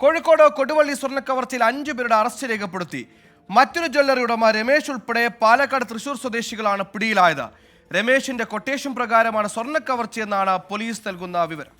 കോഴിക്കോട് കൊടുവള്ളി സ്വർണ്ണക്കവർച്ചയിൽ 5 പേരുടെ അറസ്റ്റ് രേഖപ്പെടുത്തി. മറ്റൊരു ജ്വല്ലറി ഉടമ രമേശ് ഉൾപ്പെടെ പാലക്കാട് തൃശൂർ സ്വദേശികളാണ് പിടിയിലായത്. രമേശിന്റെ കൊട്ടേഷൻ പ്രകാരമാണ് സ്വർണ്ണക്കവർച്ചയെന്നാണ് പോലീസ് നൽകുന്ന വിവരം.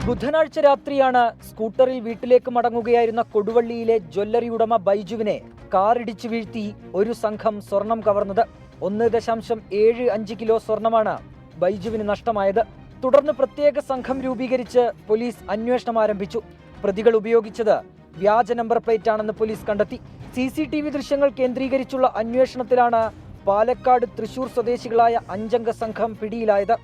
ബുധനാഴ്ച രാത്രിയാണ് സ്കൂട്ടറിൽ വീട്ടിലേക്ക് മടങ്ങുകയായിരുന്ന കൊടുവള്ളിയിലെ ജ്വല്ലറി ഉടമ ബൈജുവിനെ കാറിടിച്ചു വീഴ്ത്തി ഒരു സംഘം സ്വർണം കവർന്നത്. 1.75 കിലോ സ്വർണമാണ് ബൈജുവിന് നഷ്ടമായത്. തുടർന്ന് പ്രത്യേക സംഘം രൂപീകരിച്ച് പോലീസ് അന്വേഷണം ആരംഭിച്ചു. പ്രതികൾ ഉപയോഗിച്ചത് വ്യാജ നമ്പർ പ്ലേറ്റ് ആണെന്ന് പോലീസ് കണ്ടെത്തി. CCTV ദൃശ്യങ്ങൾ കേന്ദ്രീകരിച്ചുള്ള അന്വേഷണത്തിലാണ് പാലക്കാട് തൃശൂർ സ്വദേശികളായ 5 അംഗ സംഘം പിടിയിലായത്.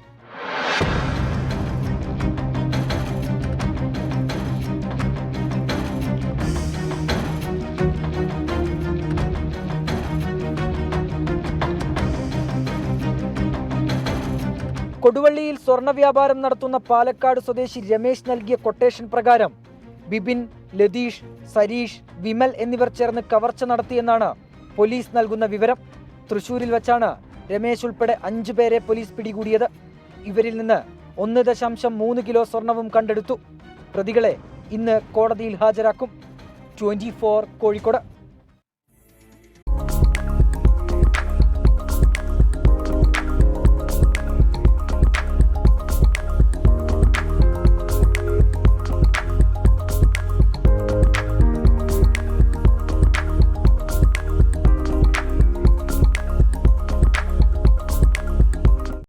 കൊടുവള്ളിയിൽ സ്വർണ്ണ വ്യാപാരം നടത്തുന്ന പാലക്കാട് സ്വദേശി രമേശ് നൽകിയ കൊട്ടേഷൻ പ്രകാരം ബിബിൻ, ലതീഷ്, സരീഷ്, വിമൽ എന്നിവർ ചേർന്ന് കവർച്ച നടത്തിയെന്നാണ് പോലീസ് നൽകുന്ന വിവരം. തൃശൂരിൽ വെച്ചാണ് രമേശ് ഉൾപ്പെടെ 5 പേരെ പോലീസ് പിടികൂടിയത്. ഇവരിൽ നിന്ന് 1.3 കിലോ സ്വർണവും കണ്ടെടുത്തു. പ്രതികളെ ഇന്ന് കോടതിയിൽ ഹാജരാക്കും. 24 കോഴിക്കോട്.